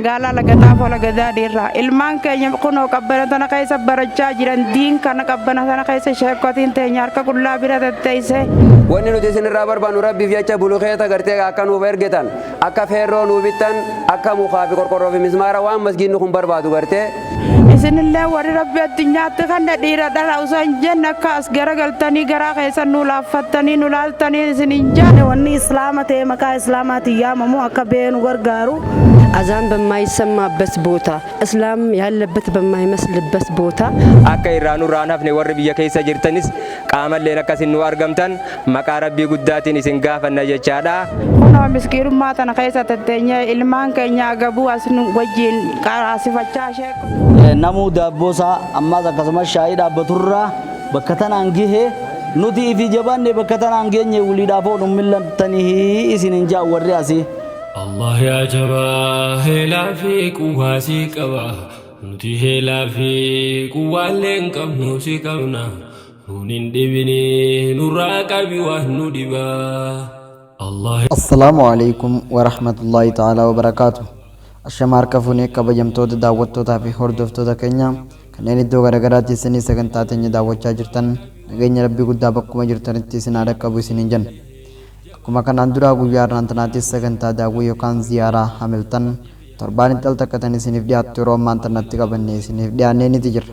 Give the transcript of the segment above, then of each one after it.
Gala lagataa fola gadaa dirra ilmaan keenya kunoo qabbana tana keessa barachaa jiran diin kana qabbana tana keessa sheekotiin teenya harka qullaa bira tatteeyse. Wanni nuti isinirraa barbaannu rabbiif jecha bulukeeta gartee akka nuuf ergitan akka feerroo nuu bittan akka mukaa fi qorqorroo fi mismaara waan masgiinni kun barbaadu gartee. Isinillee warri rabbi addunyaatti kan dhiira dhala osoo hin jenne akka as garagaltanii garaa keessa nu laaffattanii nu laaltanii isin hin jenne. Wanni islaama ta'e maqaa islaamaatiin yaamamu akka beenu gargaaru. አዛን በማይሰማበት ቦታ እስላም ያለበት በማይመስልበት ቦታ አከ ኢራኑ ራናፍኔ ወር ቢየ ከይሰ ጅርተንስ ቃመሌን አከሲኑ አርገምተን መቃ ረቢ ጉዳቲን ኢሲን ጋፈና ጀቻዳ ኩኖ ምስኪኑማ ተነ ከይሰ ተተኛ ኢልማን ከኛ ገቡ አስኑ ወጂን ቃራሲፈቻ ሸክ ነሙ ዳቦሳ አማዛ ከሰማ ሻይዳ በቱራ በከተና አንጊሄ ኑቲ ኢፊ ጀባኔ በከተና አንገኘ ውሊዳፎ ኑምለንተኒሂ ኢሲን እንጃ ወሪ አሲ الله يا جبا هلا في قواسي قبا نتي هلا في قوالين قب نوسي قبنا نونين دبني نورا قبي وحنو دبا الله. السلام عليكم ورحمة الله تعالى وبركاته. الشمار كفوني كبجمتو دعوتو تافي هردفتو دكنيا كنين الدو غرغراتي سني سكنتاتي دعوت جاجرتن نغيني ربي قد بكما جرتن تسنادك كبو سنين Kuma kanan dura guyyaa rantanaatis sagantaa daawwii yookaan ziyaaraa Hamilton torbaan itti takkatan isiniif dhiyaattu yeroo ammaan tanatti qabannee isiniif dhiyaannee ni jira.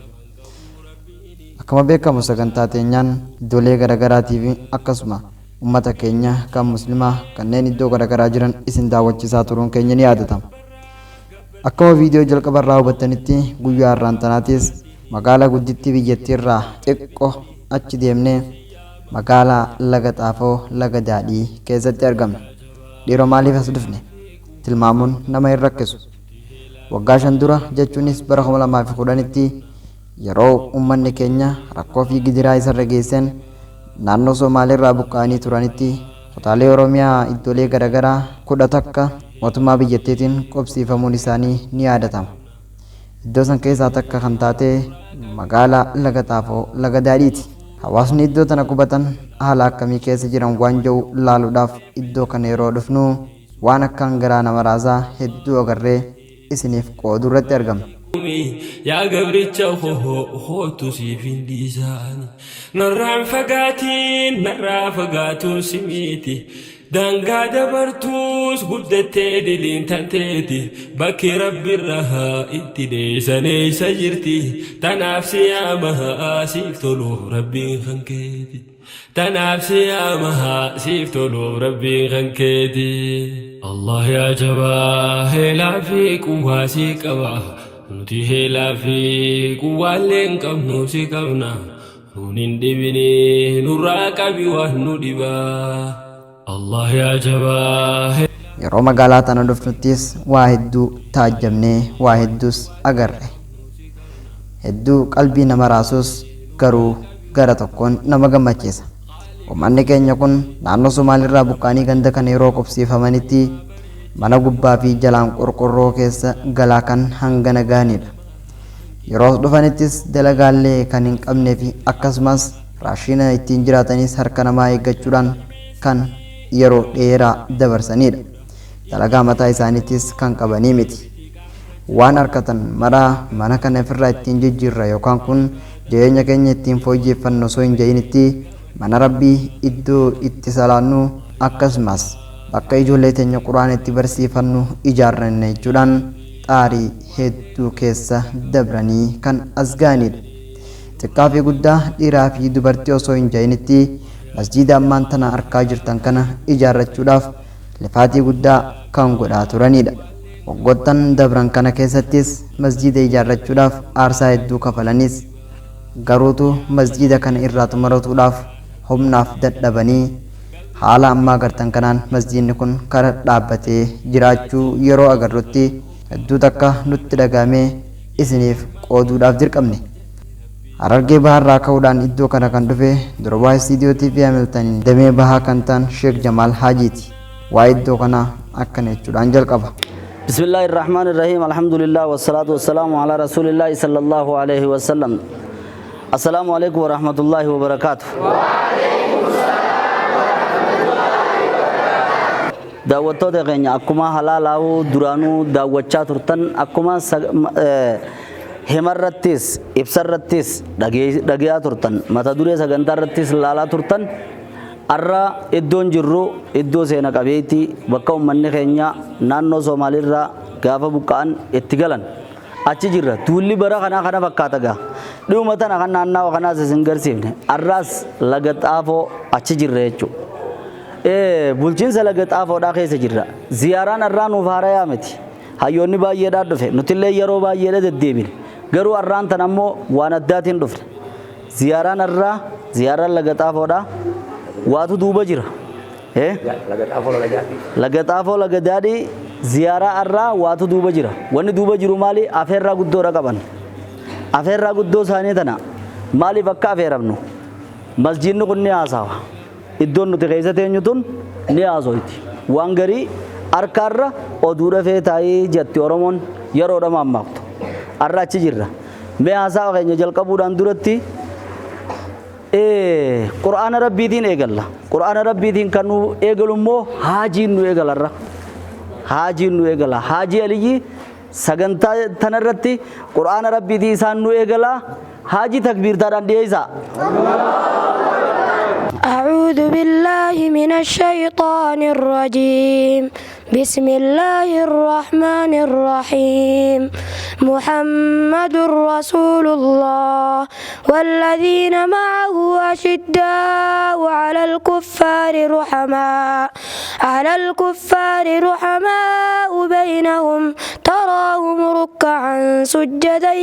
Akkuma beekamu sagantaa teenyaan iddoolee garaagaraatii fi akkasuma uummata keenya kan muslimaa kanneen iddoo garaagaraa jiran isin daawwachiisaa turuun keenya ni yaadatama. Akkuma viidiyoo jalqabarraa hubattanitti guyyaa rantanaatis magaalaa guddittii biyyattii irraa xiqqoo achi deemnee magaalaa laga xaafoo laga daadhii keessatti argamne. Dhiiroo maaliif as dhufne tilmaamuun nama hin rakkisu. Waggaa 5 dura jechuunis bara 2010tti yeroo uummanni keenya rakkoo fi gidiraa isarra geessan naannoo Somaaliirraa buqqa'anii turanitti kutaalee Oromiyaa iddoolee garaagaraa 11 mootummaa biyyattiitiin qobsiifamuun isaanii ni yaadatama. Iddoo san keessaa takka kan taate magaalaa laga xaafoo laga daadhiiti. Hawaasni iddoo tana qubatan haala akkamii keessa jiran waan jiru laaluudhaaf iddoo kana yeroo dhufnu waan akkaan garaa nama raasaa hedduu agarree isiniif qooduu irratti argamna. يا قبرتش هو تسيفين ديساني نرام فقاتين نرا فقاتو سميتي دانقا دبرتوس قدتي دلين تنتيتي بكي ربي الرها انتي ديساني سجرتي تنافسي يا مها سيفتلو ربي خنكيتي تنافسي يا مها سيفتلو ربي خنكيتي الله يا جبا هلا في قواسي قبا نتي هلا في قوالين قب نوسي قبنا نونين دبني نورا قبي وحنو دبا الله يا جباه. Yeroo magaalaa tana dhuftuttis waa hedduu taajjabnee waa hedduus agarre. Hedduu qalbii nama raasus garuu gara tokkoon nama gammachiisa. Uummanni keenya kun naannoo Somaaliirraa buqqa'anii ganda kana yeroo qobsiifamanitti mana gubbaa fi jalaan qorqorroo keessa galaa kan hangana gahanidha. Yeroo dhufanittis dalagaallee kan hin qabnee fi akkasumas raashina ittiin jiraatanis harka namaa eeggachuudhaan kan yeroo dheeraa dabarsanidha. Dalagaa mataa isaaniittis kan qabanii miti. Waan harkatan maraa mana kana ofirraa ittiin jijjiirra yookaan kun jireenya keenya ittiin fooyyeffannu osoo hin jedhinitti mana rabbii iddoo itti salaannu akkasumas bakka ijoollee teenya quraana itti barsiifannu ijaarranne jechuudhaan xaarii hedduu keessa dabranii kan as gahanidha. Xiqqaa fi guddaa dhiiraa fi dubartii osoo hin jedhinitti masjiida ammaan tana arkaa jirtan kana ijaarrachuudhaaf lifaatii guddaa kan godhaa turanidha. Waggoottan dabran kana keessattis masjiida ijaarrachuudhaaf aarsaa hedduu kafalanis garuutu masjiida kana irraa xumuratuudhaaf humnaaf dadhabanii haala ammaa gartan kanaan masjiidni kun kara dhaabbatee jiraachuu yeroo agarrutti hedduu takka nutti dhagahamee isiniif qooduudhaaf dirqamne. Harargee baharraa ka'uudhaan iddoo kana kan dhufe Durbaa Istiidiyoo TV Hamilton damee bahaa kan ta'an Sheek Jamaal Haajiiti. Waa iddoo kana akkana jechuudhaan jalqaba. بسم الله الرحمن الرحيم الحمد لله والصلاة والسلام على رسول الله صلى الله عليه وسلم. السلام عليكم ورحمة الله وبركاته. daawwattoota keenya akkuma halaalaa duraanuu daawwachaa turtan akkuma himarrattis ibsarrattis dhageeyaa turtan mata duree sagantaa irrattis ilaalaa turtan arra iddoon jirru iddoo seena qabeetti bakka uummanni keenya naannoo Somaaliirraa gaafa buqqa'an itti galan achi jirra tuulli bara kana fakkaata gaa dhuma tana kan naannawaa kanaas isin garsiifne arraas laga xaafoo achi jirra jechuudha bulchiinsa laga xaafoodhaa keessa jirra ziyaaraan arraa nuuf haarayaa miti hayyoonni baay'eedhaan dhufe nutillee yeroo baay'eedha deddeebine garuu arraan tan ammoo waan addaatiin dhufne ziyaaraan arraa ziyaaraan laga xaafoodhaa waatu duuba jira laga xaafoo laga daadhii ziyaaraa arraa waatu duuba jira wanni duuba jiru maali afeerraa guddoodha qaban afeerraa guddoo isaanii tana maaliif akka afeeramnu masjiidni kun ni haasawa iddoon nuti keessa teenyu tun ni haasoyti waan garii harkaarra oduu dhafee taa'ee jetti Oromoon yeroodha mammaaktu arra achi jirra mee haasawa keenya jalqabuudhaan duratti qur'aana rabbiitiin eegalla qur'aana rabbiitiin kan nu eegalu immoo haajiin nu eegalarra haajiin nu eegala haajii aliyyi sagantaa tanarratti qur'aana rabbiitii isaan nu eegala haajii takbiirtaadhaan dhiyeessa أعوذ بالله من الشيطان الرجيم بسم الله الرحمن الرحيم محمد رسول الله والذين معه أشداء على الكفار رحماء بينهم تراهم ركعا سجدا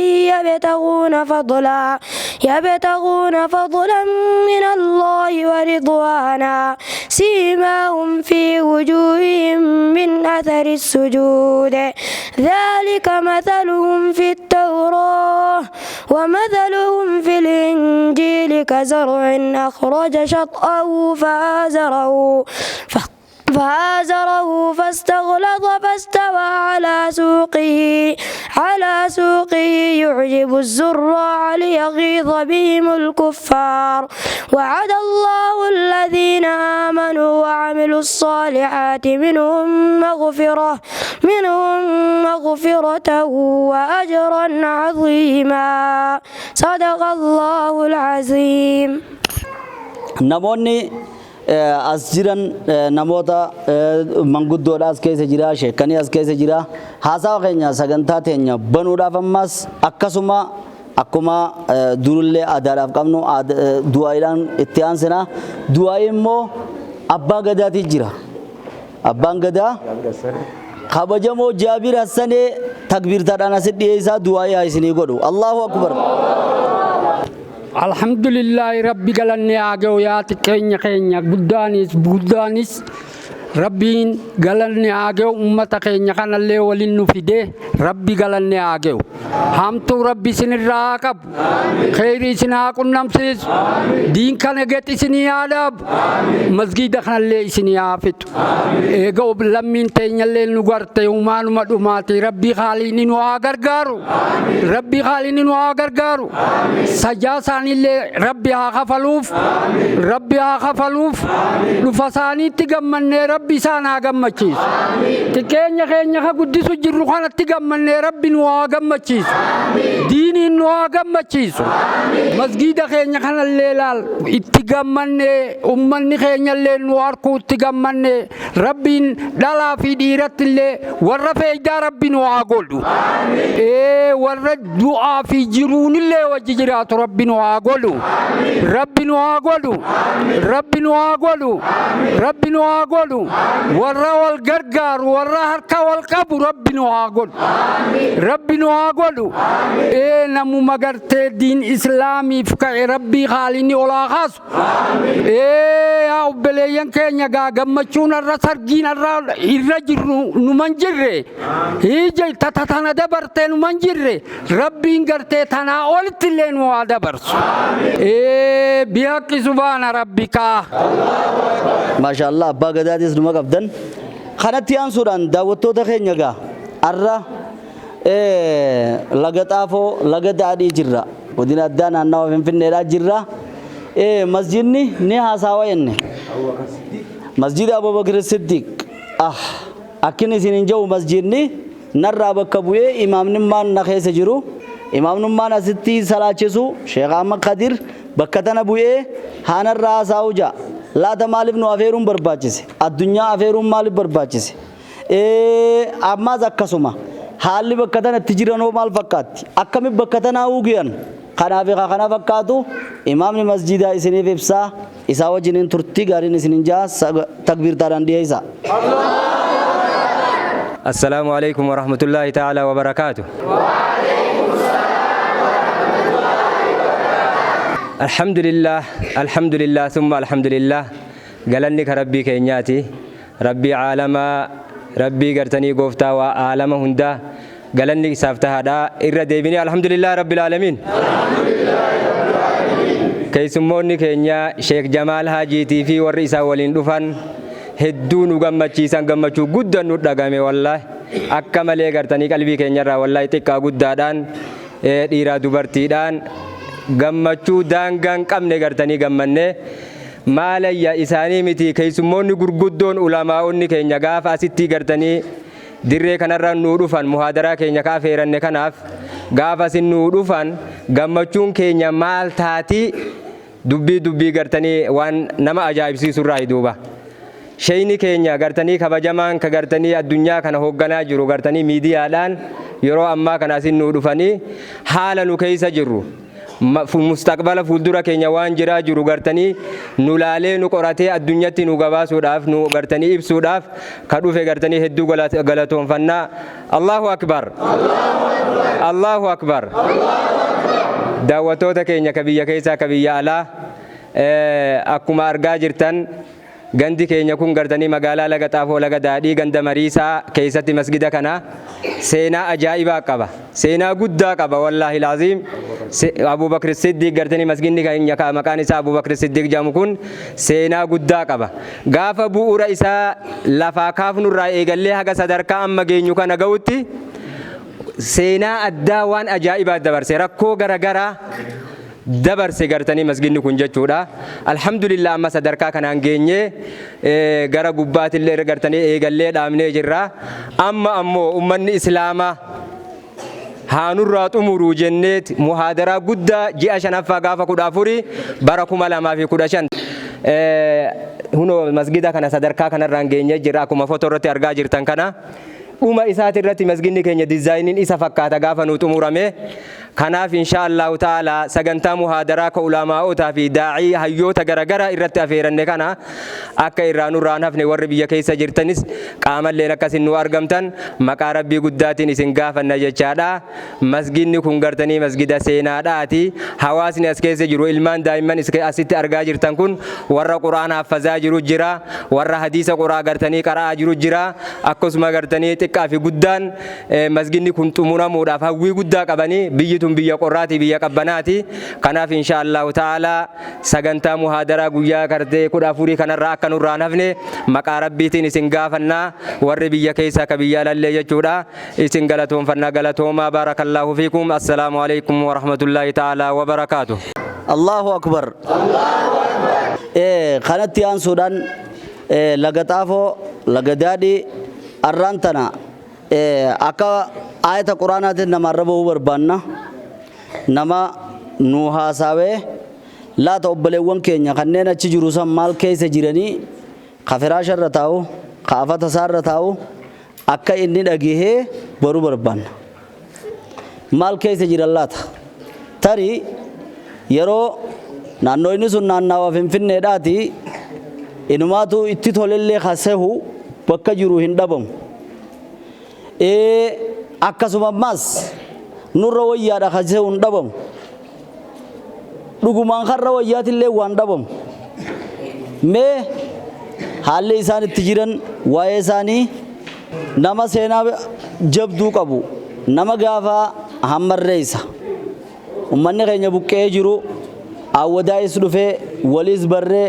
يبتغون فضلا من الله ورضوانا سيماهم في وجوههم من أثر السجود ذلك مثلهم في التوراة ومثلهم في الإنجيل كزرع أخرج شطأه فآزره فاستغلظ فاستوى على سوقه يعجب الزراع ليغيظ بهم الكفار وعد الله الذين آمنوا وعملوا الصالحات منهم مغفرة وأجرا عظيما صدق الله العظيم namoonni as jiran namoota manguddoodha as keessa jira sheekanii as keessa jira haasawa keenya sagantaa teenya banuudhaaf ammas akkasuma akkuma durullee aadaadhaaf qabnu du'aa'iidhaan itti aansina du'aa'i immoo abbaa gadaatiif jira abbaan gadaa kabajamoo Jaabir Hassanee takbiirtaadhaan asitti dhiyeessaa du'aa'i haa isinii godhu Allahu akbar Alhamdulillah Rabbi galanne aageu yaati keenya guddaanis Rabbiin galanne aageu ummata keenya kanallee waliin nu fide Rabbi galanne aageu hamtu Rabbi isinirraa qabu khayri isin haa qunnamsiisu diin kana get isinii haa dhaabu masgiida kanallee isinii haa fixu eega lammiin teenyallee nu garte umaanuma dhumaati Rabbi haaliini nu haa gargaaru Rabbi haaliini nu haa gargaaru sajaa isaaniillee Rabbi haa kafaluuf dhufa isaaniitti gammannee Rabbi isaan haa gammachiisu keenya ka guddisu jirru kanatti gammannee Rabbi nu haa gammachiisu diiniin nu haa gammachiisu masgiida keenya kanallee laal itti gammannee ummanni keenyallee nu harkuu itti gammannee Rabbiin dhalaa fi dhiirattillee warra feeydaa Rabbi nu haa godhu warra du'aa fi jiruunillee wajji jiraatu Rabbi nu haa godhu Rabbi nu haa godhu Rabbi nu haa godhu Rabbi nu haa godhu warra wal gargaaru warra harka wal qabu Rabbi nu haa godhu Rabbi nu haa godhu namuma gartee diin islaamiif ka'e Rabbi haaliini olaa kaasu yaa obboleeyyan keenya gaa gammachuun irra sargiin irra jirru numan jirre tana dabartee numan jirre Rabbiin gartee tanaa olitti illee nu haa dabarsu bihaqqi subhaana rabbika maashaallah abbaa gadaatis numa qabdan kanatti aansuudhaan daawwattoota keenya gaa arra laga xaafoo laga daadhii jirra godina addaa naannawa finfinneedhaa jirra masjidni ni haasawa jenne masjida Abubakar Siddiq akkin isinin jiru masjidni narraa bakka bu'ee imaamnummaan na keessa jiru imaamnummaan asitti salaachisu Sheekh Ahmad Kadir bakka tana bu'ee haanarraa haasa'u ja'a laata maaliif nu afeeruun barbaachise addunyaa afeeruun maaliif barbaachise ammaas akkasuma haalli bakka tanatti jiranoo maal fakkaatti akkamitti bakka tanaa uugiyan kanaaf kana fakkaatu imaamni masjidaa isiniif ibsaa isaa wajjiniin turtii gaariin isinin jaa takbiirtaadhaan dhiyeessa. السلام عليكم ورحمة الله تعالى وبركاته. الحمد لله ثم الحمد لله قالني كربي كينياتي ربي عالم ربي قرتني قفتا وعالم هندا قالني سافتها دا إرد بني الحمد لله رب العالمين. كيسموني كينيا شيخ جمال هاجي تي في والرئيس ولين دفن hedduu nu gammachiisan gammachuu guddaan nu dhagame wallahi akka malee gartanii qalbii keenyarraa wallahi xiqqaa guddaadhaan dhiiraa dubartiidhaan gammachuu daangaan qabne gartanii gammanne maalayya isaanii miti keessummoonni gurguddoon ulamaa'onni keenya gaafa asitti gartanii dirree kanarra nu dhufan muhaadaraa keenya kaafeeranne kanaaf gaafa sin nu dhufan gammachuun keenya maal taati dubbii gartanii waan nama ajaa'ibsiisurraa hiduuba. Shayni keenya gartanii kabajamaan ka gartanii addunyaa kana hoogganaa jiru gartanii miidiyaadhaan yeroo ammaa kana asin nu dhufanii haala nu keessa jirru mustaqbala fuuldura keenya waan jiraa jiru gartanii nu laalee nu qoratee addunyaatti nu gabaasuudhaaf nu gartanii ibsuudhaaf ka dhufe gartanii hedduu galatoonfannaa. Allahu akbar Allahu akbar. Daawwattoota keenya ka biyya keessaa ka biyya alaa akkuma argaa jirtan gandi keenya kun gartanii magaalaa laga xaafoo laga daadhii ganda mariisaa keessatti masgida kana seenaa ajaa'ibaa qaba seenaa guddaa qaba wallaahi laaziim Abubakr Siddiq gartanii masginni keenya maqaan isaa Abubakr Siddiq jedhamu kun seenaa guddaa qaba gaafa bu'uura isaa lafaa kaafnurraa eegallee haga sadarkaa amma geenyu kana ga'utti seenaa addaa waan ajaa'ibaa dabarse rakkoo garagaraa dabarse gartanii masginni kun jechuudha. Alhamdulillah amma sadarkaa kanaan geenye gara gubbaatillee gartanii eegallee dhaabnee jirra. Amma ammoo ummanni islaamaa haanurraa xumuruu jenneet muhaadaraa guddaa ji'a shanaffaa gaafa 14 bara 2015 huno masgida kana sadarkaa kanarraan geenye jirra akkuma footoo irratti argaa jirtan kana. Uma isaati irratti masginni keenya dizaayiniin isa fakkaata gaafa nu xumurame kanaaf inshaallah taala sagantaa muhaadaraa ka ulamaa'otaa fi daa'ii hayyoota garagara irratti afeeranne kana akka irraanurraan hafne warri biyya keessa jirtanis qaamalleen akkasin nu argamtan maqaa rabbii guddaatiin isin gaafanna jechaadha. Masginni kun gartanii masgida seenaadhaati hawaasni as keessa jiru ilmaan daa'imman asitti argaa jirtan kun warra quraana haffazaa jiru jira warra hadiisa quraa gartanii qara'aa jiru jira akkasuma gartanii xiqqaa fi guddaan masginni kun xumuramuudhaaf hawwii guddaa qabanii biyyi tun biyya qorraati biyya qabbanaati kanaaf inshaallah taala sagantaa muhaadaraa guyyaa kartee 14 kanarraa akka nurraan hafne maqaa rabbiitiin isin gaafannaa warri biyya keessaa ka biyya lallee jechuudha isin galatoonfannaa galatoomaa barakallahu fiikum assalaamu alaykum wa rahmatullahi taala wa barakaatuh. Allahu akbar kanatti aansuudhaan laga xaafoo laga daadhii arraantana akka ayata quraanaatiin namarra bahuu barbaanna nama nu haasawee laata obboleewwan keenya kanneen achi jiru san maal keessa jiranii ka firaasharra taa'u ka afata isaarra taa'u akka inni dhagihee baruu barbaanna maal keessa jiran laata tarii yeroo naannoo inni sun naannawa Finfinneedhaati inumaatu itti tolellee kasehu bakka jiru hin dhabamu akkasuma ammas nurra wayyaadha kasehu hin dhabamu dhugumaan karra wayyaatillee waan dhabamu mee haalli isaan itti jiran waa'ee isaanii nama seenaa jabduu qabu nama gaafa hammarreessa ummanni keenya buqqee jiru awwadaa'is dhufee waliis barree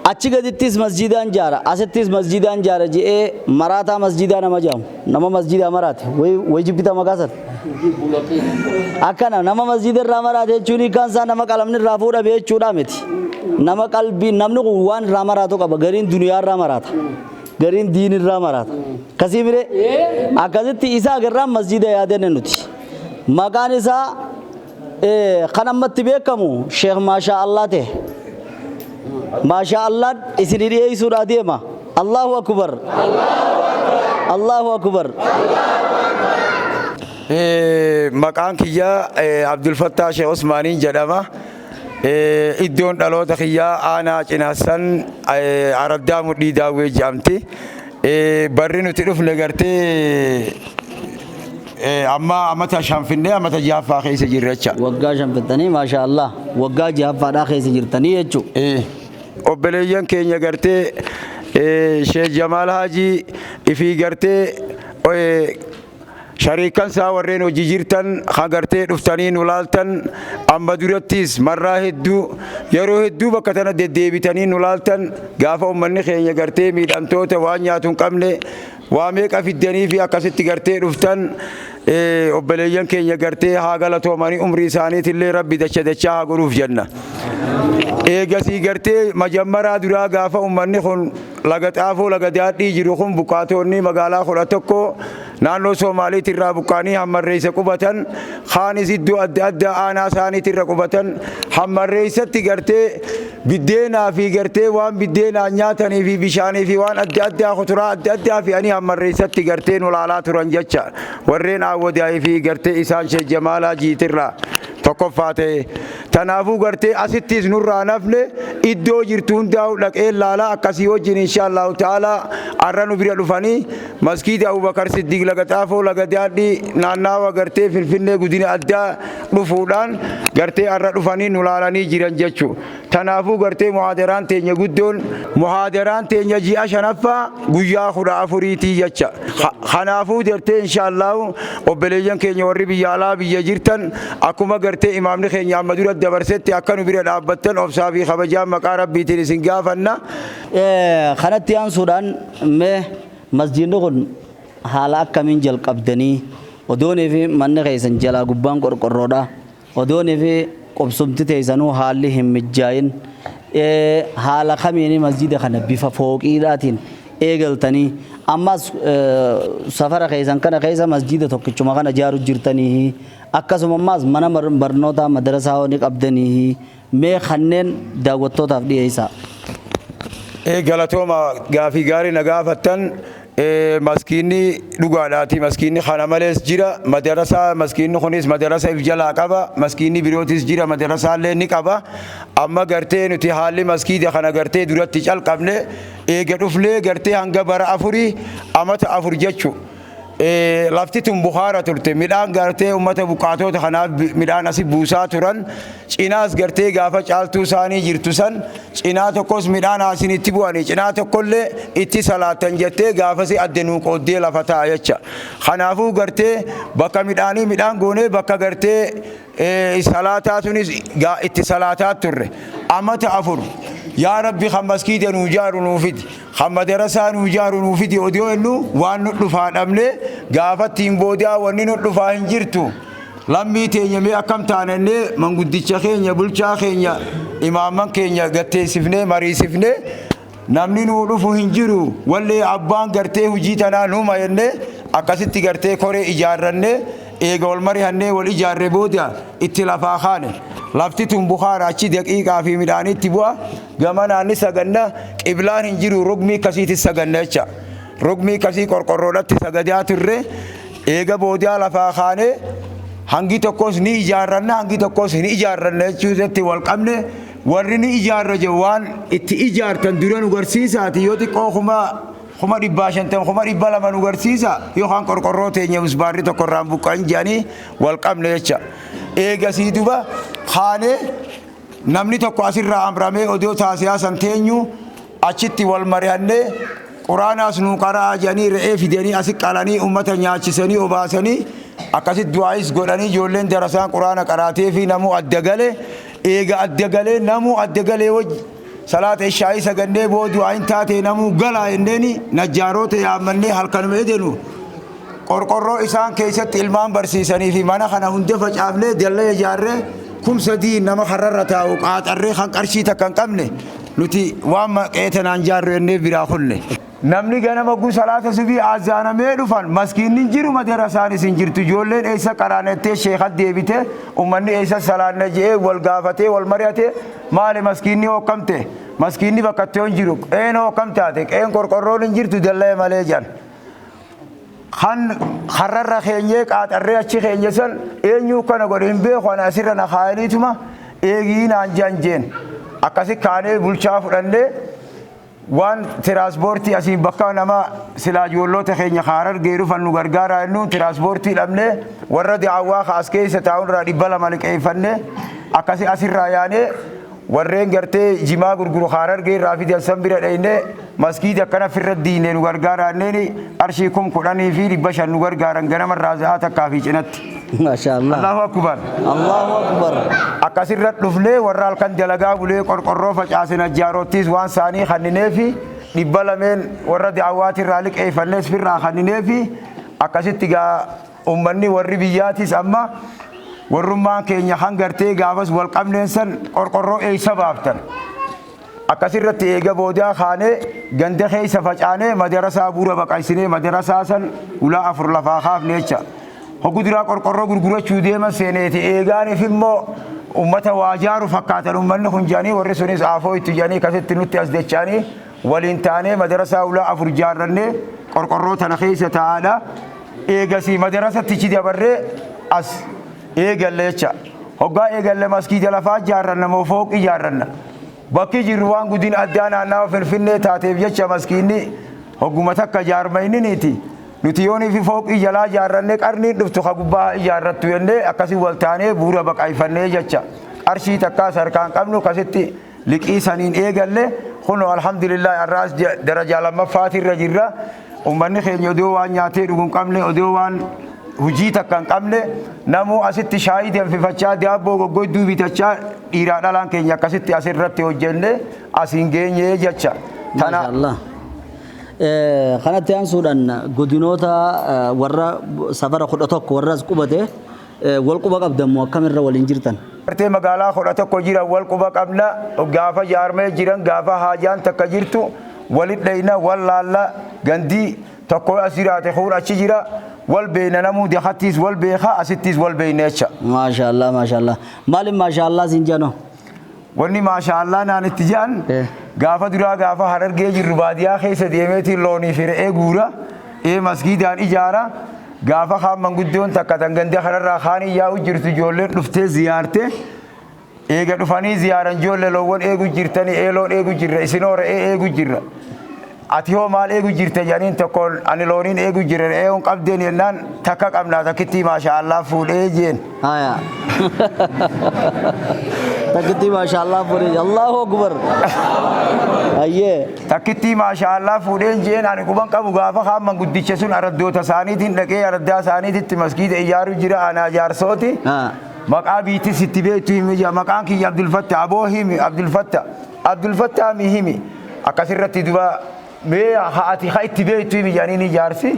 achi gadittis masjidaan jaara asittis masjidaan jaara je'ee maraataa masjidaa nama jaamu nama masjidaa maraate way jibbita maqaasan akkana nama masjida irraa maraate jechuun kan isaa nama qalamni irraa fuudhame jechuudha miti nama qalbii namni kun waan irraa maraatu qaba gariin duniyaa irraa maraata gariin diin irraa maraata kasii mire akkasitti isa agarraan masjida yaadanne nuti maqaan isaa kan ammatti beekamu sheekh maasha Allah ta'e maasha Allah isin dhiyeessuudha deema Allahu akbar Allahu akbar maqaan kiyya Abdul Fattah Sheekh Usmaaniin jedhama iddoon dhaloota kiyyaa aanaa cinaasan araddaa mudhii daawwee jedhamti barri nuti dhufne gartee amma amata shanfinnee amata jaaffaa keessa jirra jecha waggaa shanfittanii maasha Allah waggaa jaaffaadhaa keessa jirtanii jechuudha obboleeyyan keenya gartee Sheekh Jamaal Haji ifii gartee shariikan saa warreen hojii jirtan hagartee dhuftanii nu laaltan amma durattis marraa hedduu yeroo hedduu bakka tana deddeebitanii nu laaltan gaafa ummanni keenya gartee miidhamtoota waan nyaatu hin qabne waa meeqa fiddanii fi akkasitti gartee dhuftan obboleeyyan keenya gartee haa galatoomanii umrii isaaniitillee rabbi dachaa haa godhuuf jenna. Eegasii gartee majammaraa duraa gaafa ummanni kun laga xaafoo laga daadhii jiru kun buqqaatonni magaalaa 11 naannoo Soomaaliitti irraa buqqaanii hammarreessa qubatan khaanis iddoo adda addaa aanaa isaaniitti irra qubatan hammarreessatti gartee biddeenaa fi gartee waan biddeenaa nyaatanii fi bishaanii fi waan adda addaa kuduraa adda addaa fi ani hammarreessatti gartee nu laalaa turan jecha warreen awwadaayii fi gartee isaan Sheekh Jamaalaa jiitirraa tokkoffaa ta'e tanaafuu gartee asittis nurraa nafne iddoo jirtu hundaa'u dhaqee laalaa akkasii wajjin inshaallah ta'ala arra nu bira dhufanii masgiida Abubakar Siddiq laga xaafoo laga daadhii naannawa gartee Finfinnee godina addaa dhufuudhaan gartee arra dhufanii nu laalanii jiran jechuu tanaafuu gartee muhaadaraan teenya guddoon muhaadaraan teenya ji'a shanaffaa guyyaa 14 jecha kanaafuu gartee inshaallah obboleeyyan keenya warri biyya alaa biyya jirtan akkuma gartee imaamni keenya amma dura dabarsetti akka nu bira dhaabbattan obsaa fi kabajaan maqaa rabbiitiin isin gaafanna. Kanatti aansuudhaan mee masjiidni kun haala akkamiin jalqabdanii odoonii fi manni keessan jalaa gubbaan qorqorroodha odoonii fi qubsumti teessanuu haalli hin mijjaa'in haala kamiin masjiida kana bifa fooqiidhaatiin eegaltanii ammas safara keessan kana keessa masjiida tokkichuma kana ijaaru jirtanii akkasumas mana barnootaa madarasaa ni qabdanii mee kanneen daawwattootaaf dhiyeessaa. Galatooma gaafii gaarii na gaafattan maskiinni dhugaadhaati maskiinni kana malees jira madarasaa maskiinni kunis madarasa if jalaa qaba maskiinni birootis jira madarasaallee ni qaba amma gartee nuti haalli maskiida kana gartee duratti calqabne eega dhuflee gartee hanga bara 4 amata 4 jechuu lafti tun Bukhaara turte midhaan gartee ummata buqqaatota kanaaf midhaan asi buusaa turan cinaas gartee gaafa caaltuu isaanii jirtu san cinaa tokkos midhaan asinitti bu'anii cinaa tokkollee itti salaatan jettee gaafasi addenuu qooddee lafa ta'a jecha kanaafuu gartee bakka midhaanii midhaan goonee bakka gartee salaataa tunis itti salaataa turre amata 4 yaa rabbi kan maskiida nuu jaaru nuufiti kan madarasaa nuu jaaru nuufiti odoo ennu waan nu dhufaa dhabne gaafattiin boodaa wanni nu dhufaa hin jirtu lammii teenya mee akkam taanannee manguddicha keenya bulchaa keenya imaaman keenya gatteessifnee mariisifnee namni nuu dhufu hin jiru wallee abbaan gartee hujii tanaa nuuma jennee akkasitti gartee koree ijaarrannee eega wal marihannee wal ijaarre booda itti lafaa kaane lafti tun Bukhaara achi daqiiqaa fi midhaanitti bu'a gama naanni saganna qiblaan hin jiru rugmii kasiitti saganna jecha rugmii kasii qorqorroodhatti sagadaa turre eega boodaa lafaa kaane hangi tokkos ni ijaarranna hangi tokkos ni ijaarranna jechuutti wal qabne warri ni ijaarra je waan itti ijaartan dura nu garsiisaati yoo xiqqoo kuma 550 kuma 200 nu garsiisa yookaan qorqorroo teenya musbaarri tokkorraan buqqaan jedhanii wal qabne jecha eegasii duba kaane namni tokko asirraa amramee odoo taasisaa san teenyu achitti wal mari'annee quraanaas nu qaraa jedhanii re'ee fidanii asi qalanii ummata nyaachisanii obaasanii akkasitti du'aayis godhanii ijoolleen darasaan quraana qaraatee fi namuu adda galee eega adda galee namuu adda galee wajji salaata ishaa'ii sagannee boodu ayin taatee namuu galaa jenneeni najjaaroota yaammannee halkanuma edenu qorqorroo isaan keessatti ilmaan barsiisanii fi mana kana hunda facaafnee dallee ijaarree sadii nama hararra taa'u qaaxarree kan qarshii takka hin qabne nuti waan maqeetanaan jaarru jennee biraa kunne. Namni ganama guu salaata subii azaanamee dhufan maskiinni jiru madarasaanis hin jirtu ijoolleen eessa qaraanettee sheekat deebite ummanni eessa salaanna je'ee wal gaafatee wal mari'ate maali maskiinni hokkamte maskiinni bakkatti hin jiru qeen hokkamtaate qeen qorqorroon hin jirtu dallee malee jan. Kan hararra keenyee qaaxarree achi keenye san eenyuu kana godhe hin beeku ana asirra na kaayaniituma eegii naan janjeen akkasi kaanee bulchaa fudhannee waan tiraanspoortii asii bakka nama silaa ijoollota keenya harar geerufan nu gargaaraa jennu tiraanspoortii dhabnee warra daawwaa kaas keessa taa'uurraa 200 liqeeffannee akkasi asirraa yaanee warreen gartee jimaa gurguru harar geerraa fi dansan bira dhayinee maskiida akkana firra diinee nu gargaaraa jenneeni qarshii 10,000 fi 500 nu gargaaran ganamarraa za'aa takkaa fi cinatti. Maashaallah. Allahu akbar. Allahu akbar. Akkasirra dhufnee warra halkan dalagaa bulee qorqorroo facaasen ajjaarottis waan saanii kanninee fi 200 warra daawwaatirraa liqeeffannees firraa kanninee fi akkasitti gaa ummanni warri biyyaatis amma warrummaan keenya kan gartee gaafas wal qabneen san qorqorroo eeysa baaftan. Akkasirratti eega boodaa kaanee ganda keessa facaanee madarasaa buura baqaysinee madarasaa san ulaa 4 lafaa kaafne jecha. Hoggudura qorqorroo gurgurachuu deeman seeneeti eegaaniif immoo ummata waajaaru fakkaatan ummanni kun jaanii warri sunis aafoo itti jaanii akkasitti nutti as dechaanii waliin taanee madarasaa ulaa 4 jaarrannee qorqorroo tana keessa taa'aadha. Eegasii madarasattichi dabarree as eegalle jecha. Hoggaa eegalle maskiida lafaa jaarranna moo fooqii jaarranna. Bakki jirru waan guddin addaa naannawa Finfinnee taateef jecha maskiinni hogguma takka jaarmayniniiti. Nuti yoonii fi fooqii jalaa jaarrannee qarnii dhuftu ka gubbaa ijaarrattu jennee akkasii wal taanee buura baqayfannee jecha. Qarshii takkaas harkaan qabnu akkasitti liqii saniin eegalle kunoo alhamdulillah arraas darajaa lammaffaatiirra jirra. Ummanni keenya odoo waan nyaatee dhuguu hin qabne odoo waan hujii takka hin qabne namuu asitti shaayii danfifachaa daabboo goggodduu bitachaa dhiiraa dhalaan keenya akkasitti asirratti hojjenne asiin geenyee jecha. Tana kanatti aansuudhaan godinoota warra safara 11 warra as qubate wal quba qabdamu akkamirra waliin jirtan. Gartee magaalaa 11 jira wal quba qabna gaafa jaarmee jiran gaafa haajaan takka jirtu walit dhayna wal laalla gandii tokko asiraate huur achi jira wal beeyna namuu deeqattis wal beeka asittis wal beeyna jecha. Maashaallah maashaallah. Maaliif maashaallah siin jano? Wanni maashaallah naan itti jaan gaafa duraa gaafa harargee jirru baadiyaa keessa deemeetiin loonii fi re'ee guura masgiidaan ijaara gaafa kaan manguddoon takka tangandee kanarraa kaanii yaa'u jirtu ijoolleen dhuftee ziyaarte eega dhufanii ziyaaran ijoollee loowwan eegu jirtanii eeloon eegu jirra isinoo re'ee eegu jirra. Ati hoo maal eegu jirte janiin tokkoon ani looniin eegu jirra re'ee hun qabdeen yennaan takka qabnaa takkitti maashaallah fuudhee jeen. Takkitti maashaallah fuudhee Allahu akbar. Ayyee. Takkitti maashaallah fuudheen jeen ani quban qabu gaafa kaan manguddicha sun araddoota isaaniitiin dhaqee araddaa isaaniititti maskiida ijaaru jira ana jaarsooti. Maqaa biitti sitti beektu himi maqaan kiyya Abdulfatta aboo himi Abdulfatta mi himi akkasirratti duba mee haati haa itti beektu himi janiin ijaarsi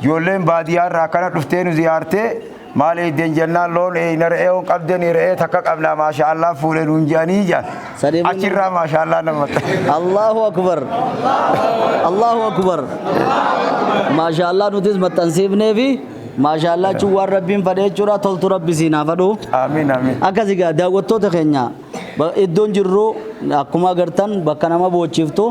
ijoolleen baadiyyaarraa akkana dhuftee nu ziyaartee maal eedden jennaan loon re'ee hun qabden re'ee takka qabnaa maashaallah fuudhee nuun jedhanii jaan achirraa maashaallah namatti. Allahu akbar. Allahu akbar. Maashaallah nutis maxxansiifnee fi maashaallah waan rabbiin fadhee jechuudha toltu rabbi siinaa fadhu. Amiin amiin. Akkasigaa daawwattoota keenya iddoon jirru akkuma agartan bakka nama boочiftu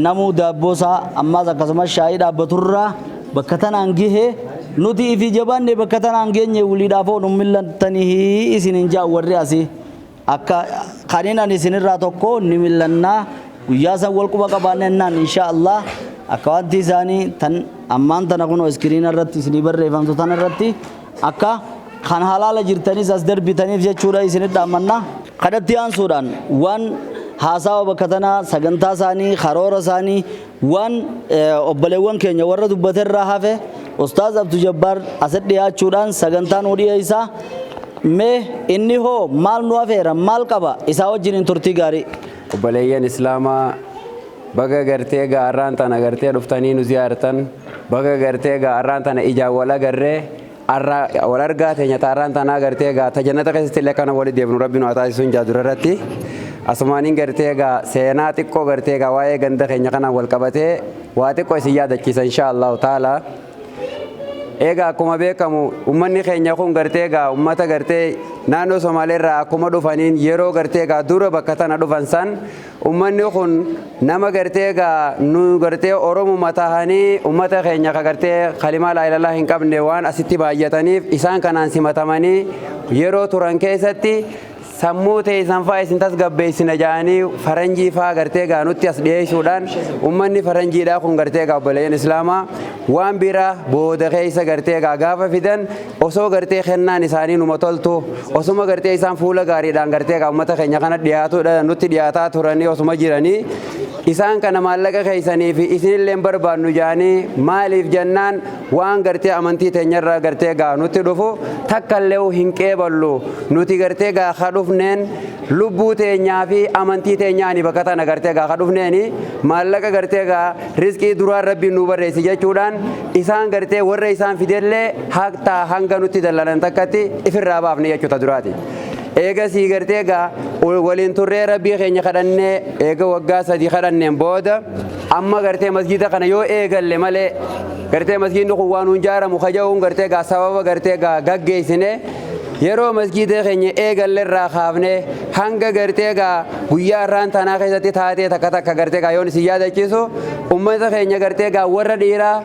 namuu daabboosaa ammas akkasumas shaayii dhaabbaturraa bakka tanaan gahee nuti ifi jabaanne bakka tanaan geenye wuliidhaaf oolun millantanii isin hin jaa warri asii akka kaniinan isinirraa tokko ni millannaa guyyaa san wal quba qabaannennaan inshaallah akka wanti isaanii tan ammaan tana kunoo iskiriina irratti isinii barreeffamtu tana irratti akka kan halaala jirtanis as darbitaniif jechuudha isinit dhaammanna kadhatti aansuudhaan waan haasawa bakka tanaa sagantaa isaanii karoora isaanii waan obboleewwan keenya warra dubbaterraa hafe Ustaaz Abduu Jabbaar asirratti dhiyaachuudhaan sagantaan dhiyeessaa mee inni hoo maal nu afeera maal qaba isaa wajjin turtii gaarii. Obboleeyyan Islaamaa baga gartee gaarraan tana gartee dhuftanii nu ziyaartan baga gartee gaarraan tana ijaan wal agarree arra wal argaa teenya taaraan tanaa gartee gaa tajannata keessatti illee kana walitti deebinu rabbiin waa taasisuun jaadura irratti asumaaniin gartee gaa seenaa xiqqoo gartee gaa waa'ee ganda keenya kanaan wal qabatee waa xiqqoo isin yaadachiisa inshaallahu taala. Egaa akkuma beekamu ummanni keenya kun gartee gaa ummata gartee naannoo Somaaleerraa akkuma dhufaniin yeroo gartee gaa dura bakka tana dhufan san ummanni kun nama gartee gaa nu gartee Oromuma tahanii ummata keenya ka gartee kalimaa laa ilaaha hin qabne waan asitti baay'ataniif isaan kanaan simatamanii yeroo turan keessatti sammuu teessan fa'aa isin tasgabbeessina jedhanii faranjii fa'aa gartee gaa nutti as dhiyeessuudhaan ummanni faranjiidhaa kun gartee gaa obboleeyyan islaamaa waan biraa booda keessa gartee gaa gaafa fidan osoo gartee kennaan isaanii numa toltu osuma gartee isaan fuula gaariidhaan gartee gaa ummata keenya kana dhiyaatuudha nutti dhiyaataa turanii osuma jiranii isaan kana maallaqa keessanii fi isinillee barbaannu jedhanii maaliif jennaan waan gartee amantii teenyarraa gartee gaa nutti dhufu takkallee hin qeeballu nuti gartee gaa kadhufneen lubbuu teenyaa fi amantii teenyaani bakka tana gartee gaa kadhufneeni maallaqa gartee gaa rizqii duraan rabbiin nu barreessi jechuudhaan isaan gartee warra isaan fidellee hatta hanga nutti dallalan takkatti ifirraa baafne jechuudha duraati. Eega sii gartee gaa waliin turree rabbii keenya kadhannee eega waggaa 3 kadhanneen booda amma gartee masjida kana yoo eegalle malee gartee masjidni kun waan hunjaaramu kaja'uun gartee gaa sababa gartee gaa gaggeessine yeroo masjida keenya eegalle irraa kaafne hanga gartee gaa guyyaa irraan tanaa keessatti taatee takka gartee gaa yoon isin yaadachiisu ummata keenya gartee gaa warra dhiiraa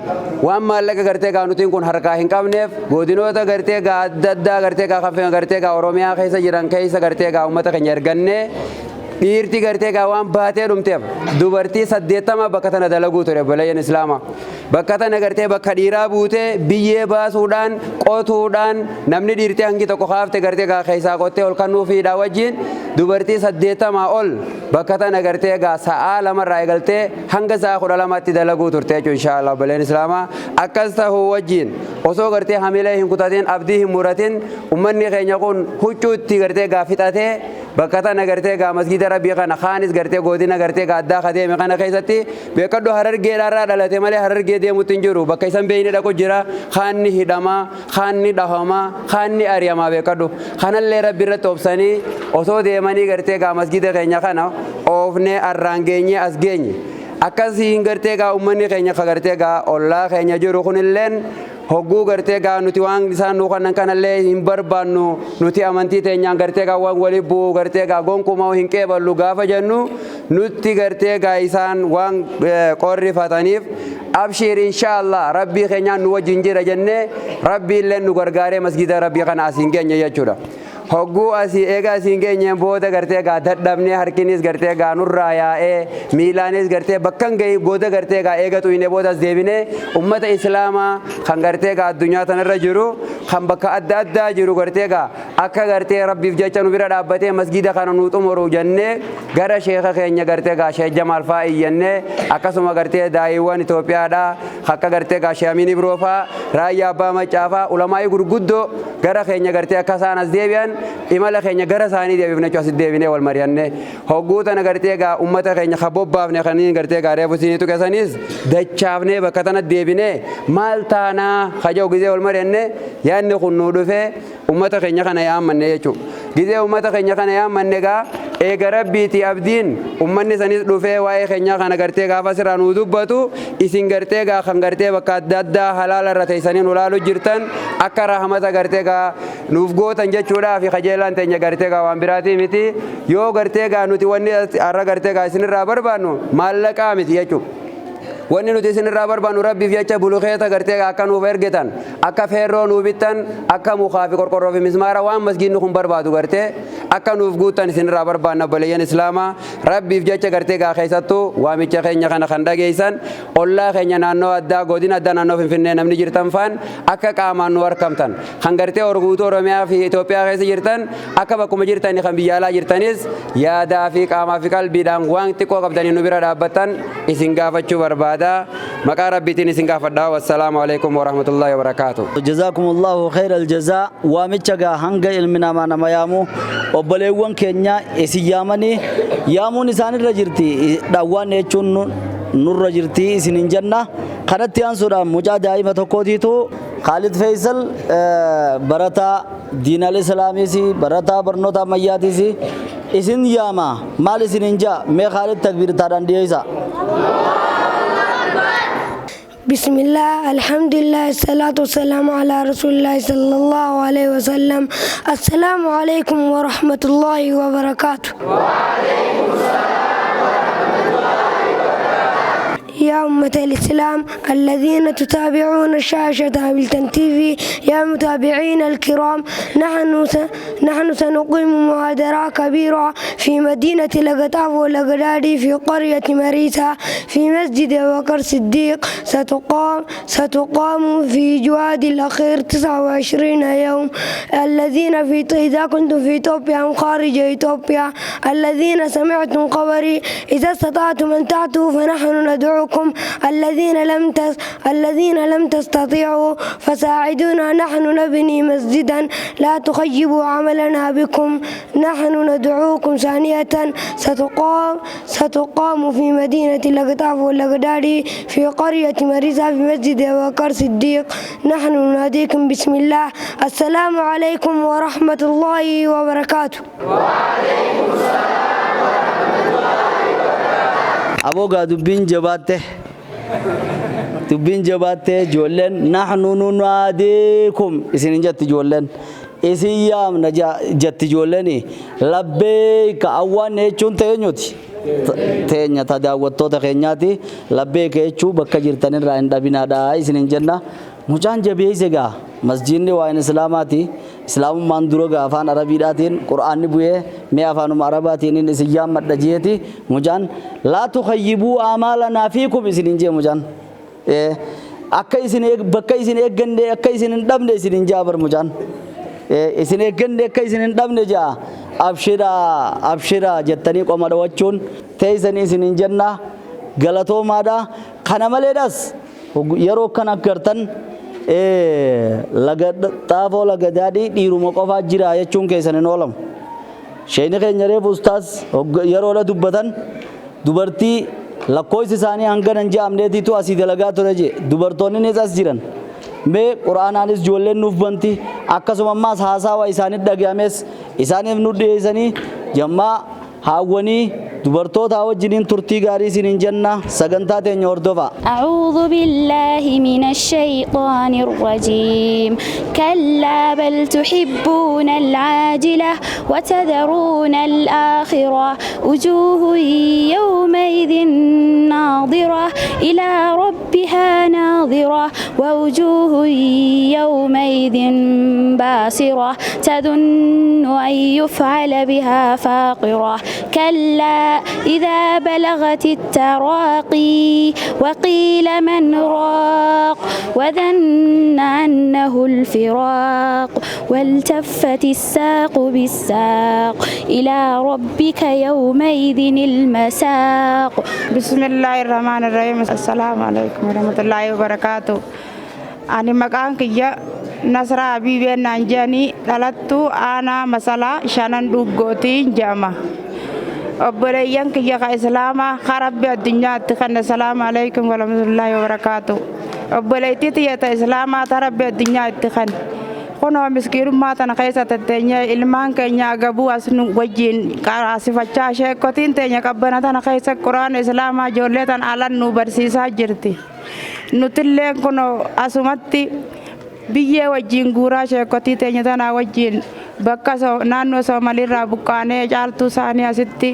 waan maallaqa gartee gaa nutiin kun harkaa hin qabneef godinoota gartee gaa adda addaa gartee gaa kafee gartee gaa Oromiyaa keessa jiran keessa gartee gaa ummata keenya ergannee dhiirti gartee gaa waan baatee dhumteef dubartii 80 bakka tana dalaguu ture obboleeyyan islaamaa bakka tana gartee bakka dhiiraa buutee biyyee baasuudhaan qotuudhaan namni dhiirtii hangi tokko kaafte gartee gaa keessaa qottee ol kannuufiidhaa wajjin dubartii 80 ol bakka tana gartee gaa sa'aa lamarraa eegaltee hanga sa'aa 12tti dalaguu turte jechuun inshaallah obboleeyyan islaamaa akkas ta'uu wajjin osoo gartee hamilee hin kutatin abdii hin muratin ummanni keenya kun huccuutti gartee gaa fixatee bakka tana gartee gaa masjida rabbii kana khaanis gartee godina gartee gaa addaa kadeeme kana keessatti beekadhu harargeedhaarraa dhalate malee harargee deemutti hin jiru bakka isan beeyni dhaqu jira khaanni hidhamaa khaanni dhahamaa khaanni ariyamaa beekadhu kanallee rabbi irratti obsanii osoo deemanii gartee gaa masjida keenya kana oofnee arraan geenye as geenye akkasiin gartee gaa ummanni keenya ka gartee gaa ollaa keenya jiru kunilleen hogguu gartee gaa nuti waan isaan nu kannan kanallee hin barbaannu nuti amantii teenyaan gartee gaa waan walii bu'u gartee gaa gonkumaa hin qeeballu gaafa jennu nutti gartee gaa isaan waan qorrifataniif abshir inshaallah rabbii keenyaan nu wajjin jira jennee rabbii illee nu gargaaree masjida rabbii kana asiin geenye jechuudha. hogguu asii eega asiin geenyeen booda gartee gaa dadhabnee harkinis gartee gaa nurraa yaa'ee miilaanis gartee bakkan gahii goda gartee gaa eega tuyne booda as deebinee ummata islaamaa kan gartee gaa addunyaa tanarra jiru kan bakka adda addaa jiru gartee gaa akka gartee rabbiif jecha nu bira dhaabbatee masjida kana nu xumuru jennee gara sheeka keenya gartee gaa Sheekh Jamaal fa'aa iyyannee akkasuma gartee daa'iiwwan Itoophiyaadhaa akka gartee gaa Sheekh Amin Ibroo fa'aa raayyaa abbaa maccaa fa'aa ulamaa'ii gurguddoo gara keenya gartee akka isaan as deebi'an imala keenya gara isaanii deebifne as deebinee wal mari'anne hogguu tana gartee gaa ummata keenya kabobbaafne kaniin gartee gaa reefu isinii tuqesanis dachaafnee bakka tana deebinee maal taanaa kaja'u gizee wal mari'anne yaadni kun nuu dhufee ummata keenya kana yaammanne jechuudha. Gizee ummata keenya kana yaammanne gaa eega rabbiiti abdiin ummanni sanis dhufee waa'ee keenya kana gartee gaafa sirraa nuu dubbatu isin gartee gaa kan gartee bakka adda addaa halaala irra teessanii nu laaluu jirtan akka rahmata gartee gaa nuuf gootan jechuudhaa fi kajeelaan teenya gartee gaa waan biraatii miti yoo gartee gaa nuti wanni har'a gartee gaa isinirraa barbaannu maallaqaa miti jechuudha. wanni nuti isinirraa barbaannu rabbiif jecha bulukeeta gartee akka nuuf ergitan akka feerroo nuu bittan akka mukaa fi qorqorroo fi mismaara waan masgiinni kun barbaadu gartee akka nuuf guuttan isinirraa barbaanna obboleeyyan islaamaa rabbiif jecha gartee gaa keessattuu waamicha keenya kana kan dhageessan ollaa keenya naannoo addaa godina addaa naannoo finfinnee namni jirtan faan akka qaamaan nu harkamtan kan gartee orguutuu oromiyaa fi Itoophiyaa keessa jirtan akka bakkuma jirtanii kan biyya alaa jirtanis yaadaa fi qaamaa fi qalbiidhaan waan xiqqoo qabdanii nu bira dhaabbattan isin gaafachuu barbaada. مقا ربيتين سنقا فدا والسلام عليكم ورحمة الله وبركاته. جزاكم الله خير الجزاء وامتشغا هنگا علمنا ما نميامو وبليوان كينيا اسيامني يامو نسان الرجرتي دعوان نيچون نور رجرتي سنين جنة خانت تيان سورا مجا دائمة تقوديتو Khalid Faisal barata diinal islaamisi barata barnoota ammayyaatisi isin yaama maal isin inja mee Khalid takbiirtaadhaan dhiyeessa. بسم الله الحمد لله الصلاة والسلام على رسول الله صلى الله عليه وسلم. السلام عليكم ورحمة الله وبركاته. وعليكم السلام ورحمة الله وبركاته. يا أمة الإسلام الذين تتابعون شاشة هابلتن تيفي، يا متابعين الكرام، نحن سنقيم محاضرة كبيرة في مدينة لقطاف ولقدادي في قرية مريسا في مسجد أبو بكر الصديق. ستقام في جواد الأخير 29 يوم. الذين إذا كنتم في إثيوبيا أو خارج إثيوبيا، الذين سمعتم خبري إذا استطعتم أن تأتوا فنحن ندعوكم. الذين لم تستطيعوا فساعدونا، نحن نبني مسجدا لا تخيبوا عملنا بكم. نحن ندعوكم ثانية. ستقام في مدينة لقطاف واللقدادي في قرية مريسا في مسجد أبو بكر الصديق. نحن نناديكم بسم الله. السلام عليكم ورحمة الله وبركاته. وعليكم السلام ورحمة الله وبركاته. Aboga dubbiin jabaatte ijoolleen naxnu nunaadiikum isin jetti ijoolleen isin yaamna jetti ijoolleen labbeeka awwaan jechuun teenyuti teenya daawwattoota keenyaati labbeeka jechuu bakka jirtanirraa hin dhabinaadha isin jenna. Mucaan jabeeyse gaa masjiidni waan islaamaati. Islaamummaan dura gaa afaan arabiidhaatiin qur'aanni bu'ee mee afaanuma arabaatiin isin yaammadha jeeti. Mucaan laa tukhayyibuu amaalanaa fiikum isin jee mucaan akka isin bakka isin eegganne akka isin hin dhabne isin jaabar mucaan isin eegganne akka isin hin dhabne jaa abshira jettanii qoma dhawachuun teessanii isin jenna galatoomaadha. Kana maleedhas yeroo kan agartan xaafoo lagadaadhii dhiiruma qofaa jira jechuun keessan hin oolamu. Sheeyni keenya reefu ustaas yeroodha dubbatan dubartii lakkoofsi isaanii hanganan je'amneetitu asii dalagaa ture jee dubartoonnis as jiran mee quraanaanis ijoolleen nuuf banti akkasuma ammaas haasawa isaanii dhagahames isaaniif nu dhiyeessanii jammaa haawwanii dubartoota wajjiniin turtii gaarii isiniin jenna sagantaa teenya hordofa. أعوذ بالله من الشيطان الرجيم. كلا بل تحبون العاجلة وتذرون الآخرة. وجوه يومئذ ناظرة إلى ربها ناظرة ووجوه يومئذ باسرة تظن أن يفعل بها فاقرة. كلا إذا بلغت التراقي وقيل من راق وظن أنه الفراق والتفت الساق بالساق إلى ربك يومئذ المساق. بسم الله الرحمن الرحيم. السلام عليكم ورحمة الله وبركاته. أنا مكان كيا نصر حبيبي نانجاني دلتو أنا مسألة شانن دوغوتين جامع. obboleeyyan kiyya ka islaama karabbi addunyaatti kan assalaamu alaykum warahmatullahi wabarakatuh. obboleeytii tiyyata islaamaa tarabbi addunyaatti kan kunoo miskiinummaa tana keessa tatteenye ilmaan keenya agabuu as nu wajjin qaraasifachaa sheekotiin teenya qabbana tana keessa quraana islaamaa ijoollee tan alan nu barsiisaa jirti. Nutillee kunoo asumatti biyyee wajjin guuraa sheekotii teenya tana wajjin bakka naannoo Soomaalirraa buqqaanee caaltuu isaanii asitti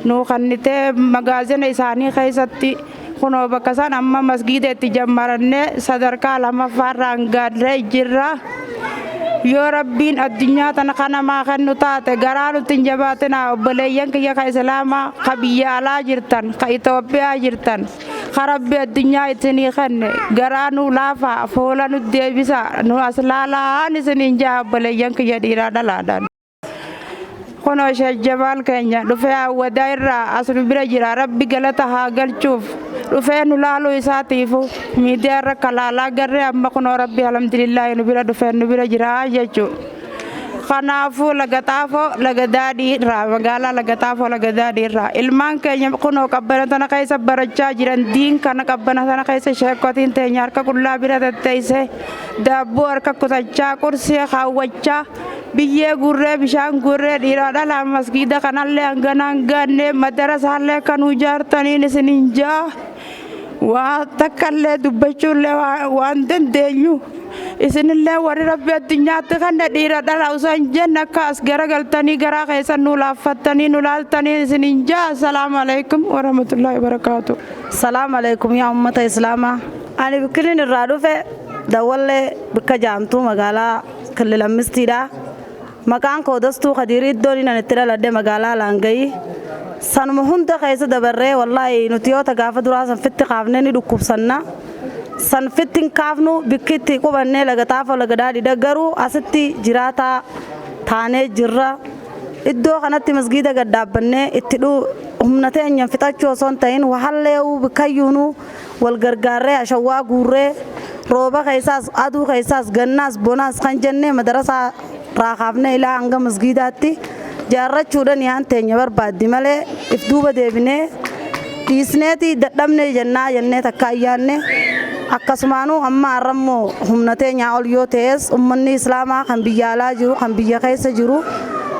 nu kannitee magaazina isaanii keessatti kunoo bakka san amma masgiideetti jammarannee sadarkaa lammaffaarraan gaadree jirra. Yoo rabbiin addunyaa tana kanamaa kan nu taate garaa nutti hin jabaatinaa obboleeyyan kiyya ka islaamaa ka biyya alaa jirtan ka Itoophiyaa jirtan ka rabbi addunyaa isinii kenne garaa nu laafaa fuula nu deebisa nu as laalaan isiniin jaa obboleeyyan kiyya dhiiraa dhalaadhaan. Kunoo Sheekh Jamaal keenya dhufee Awwadaa irraa as nu bira jira rabbi galata haa galchuuf dhufee nu laaluu isaatiifu miidiyaa irra kalaalaa garree amma kunoo rabbi alhamdulillah nu bira dhufee nu bira jira jechuudha. kanaafuu lagadaadhii irraa magaalaa lagataafoo lagadaadhii irraa ilmaan keenya kunoo qabbana tana keessa barachaa jiran diin kana qabbana tana keessa sheekotiin teenya harka qullaa bira tatteessee daabboo harka kutachaa qursii kaawwachaa biyyee gurree bishaan gurree dhiiraa dhalaa masgiida kanallee hanganaan gaannee madarasaallee kan ijaartaniin isinin jaa waa takkallee dubbachuullee waan dandeenyu isinillee warri rabbi addunyaatti kan dhiira dhala osoo hin jenne akka as garagaltanii garaa keessan nu laaffattanii nu laaltanii isinin jaa. Assalaamu alaikum warahmatullahi wabarakaatu. Salaamu alaikum yaa ummata islaamaa. Ani bikkirin irraa dhufe dawwallee bikka jaamtuu magaalaa Kililamistiidha. Maqaan koo Dastuu Khadirii iddoon inni itti dhaladhe magaalaa Laangayii. Sanuma hunda keessa dabarree wallaahi nuti yoo gaafa duraa sanfitti kaafnee ni dhukkubsanna. Sanfittiin kaafnu bikkitti qubannee lagataafoo lagadaadhi daggaruu asitti jiraataa taanee jirra. Iddoo kanatti masgiida gaddaabbannee itti humna teenya fixachuu osoo hin ta'in wahallee'uu bikkayyuunuu wal gargaarree ashawwaa guurree rooba keessaas aduu keessaas gannaas bonaas kan jennee madarasaa raakaafnee ilaa hanga masgiidaatti jaarrachuudhaan yaan teenya barbaaddi malee if duuba deebinee dhiisneeti dadhabnee jennee takka ayyaanne akkasumaanuu amma arrammoo humna teenya ol yoo ta'es ummanni islaamaa kan biyya alaa jiru kan biyya keessa jiru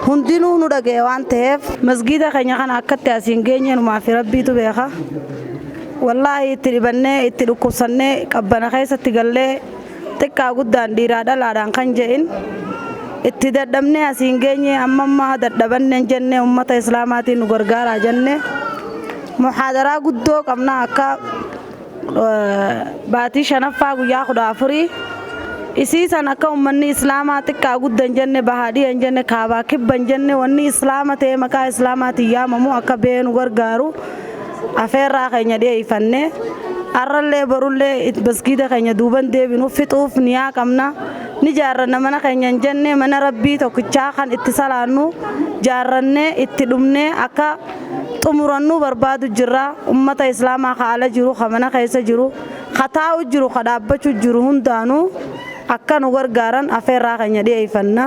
hundinuu nu dhaga'e waan ta'eef masgiida keenya kana akkatti asiin geenye numaa fi rabbiitu beeka. Wallaahi itti dhibannee itti dhukkubsannee qabbana keessatti gallee xiqqaa guddaan dhiiraa dhalaadhaan kan je'in itti dadhabnee asiin geenye amma dadhabannee jennee ummata islaamaatiin nu gargaaraa jenne muhaadaraa guddoo qabna akka baatii shanaffaa guyyaa 14 isiisan akka ummanni islaamaa xiqqaa guddan jenne bahaadhiyan jenne kaabaa kibban jenne wanni islaama ta'e maqaa islaamaatiin yaamamu akka beenu gargaaru afeerraa keenya dhiyeeffannee arrallee barullee masgiida keenya duuban deebinu fixuuf niyaa qabna ni jaarranna mana keenya jenne mana rabbii tokkichaa kan itti salaannu jaarrannee itti dhumnee akka xumurannu barbaadu jirra. Ummata islaamaa haala jiru mana keessa jiru khataa'u jiru khadaabbachuu jiru hundaanuu akka nu gargaaran afeerraa keenya dhiyeeffanna.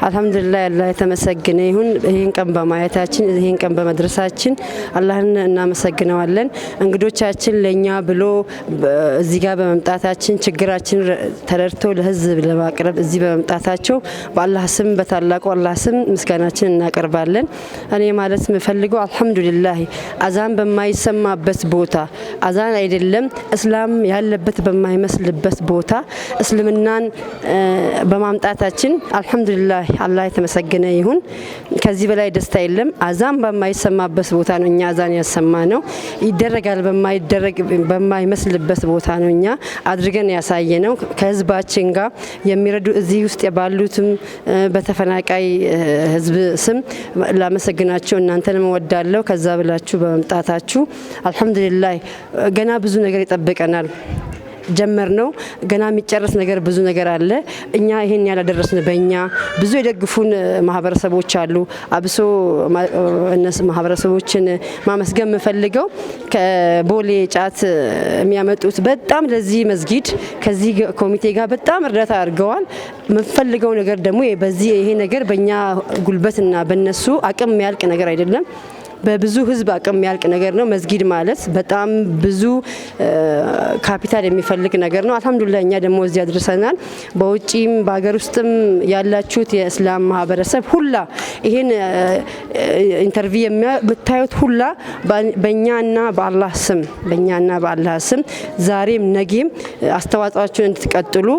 አልহাምዱሊላህ አላህ የተመሰገነ ይሁን። ይሄን ቀን በማየታችን ይሄን ቀን በመድረሳችን አላህን እናመሰግነዋለን። እንግዶቻችን ለኛ ብሎ እዚህ ጋር በመምጣታችን ችግራችን ተረድቶ ለህዝብ ለማቅረብ እዚህ በመምጣታቸው በአላህ ስም በታላቁ አላህ ስም ምስጋናችን እናቀርባለን። እኔ ማለት የምፈልገው አልহামዱሊላህ አዛን በማይሰማበት ቦታ አዛን አይደለም እስላም ያለበት በማይመስልበት ቦታ እስልምናን በማምጣታችን አልহামዱሊላህ አላህ የተመሰገነ ይሁን። ከዚህ በላይ ደስታ የለም። አዛን በማይሰማበት ቦታ ነው እኛ አዛን ያሰማነው። ይደረጋል በማይመስልበት ቦታ ነው እኛ አድርገን ያሳየነው። ከህዝባችን ጋር የሚረዱ እዚህ ውስጥ ባሉትም በተፈናቃይ ህዝብ ስም ላመሰግናችሁ እናንተንም ወዳለሁ። ከዛ ብላችሁ በመምጣታችሁ አልহামዱሊላህ ገና ብዙ ነገር ይጠብቀናል። ጀመር ነው ገና የሚጨርስ ነገር ብዙ ነገር አለ። እኛ ይሄን ያላደረስን በእኛ ብዙ የደግፉን ማህበረሰቦች አሉ። አብሶ እነሱ ማህበረሰቦችን ማመስገን የምፈልገው ከቦሌ ጫት የሚያመጡት በጣም ለዚህ መስጊድ ከዚህ ኮሚቴ ጋር በጣም እርዳታ አድርገዋል። የምፈልገው ነገር ደግሞ በዚህ ይሄ ነገር በእኛ ጉልበትና በእነሱ አቅም የሚያልቅ ነገር አይደለም። በብዙ ህዝብ አቅም የሚያልቅ ነገር ነው። መስጊድ ማለት በጣም ብዙ ካፒታል የሚፈልግ ነገር ነው። አልহামዱሊላህ እኛ ደግሞ እዚህ አድርሰናል። በውጪም በአገር ውስጥም ያላችሁት የእስላም ማህበረሰብ ሁላ ይሄን ኢንተርቪው የምታዩት ሁላ በእኛና በአላህ ስም ዛሬም ነገም አስተዋጽኦአችሁን እንድትቀጥሉ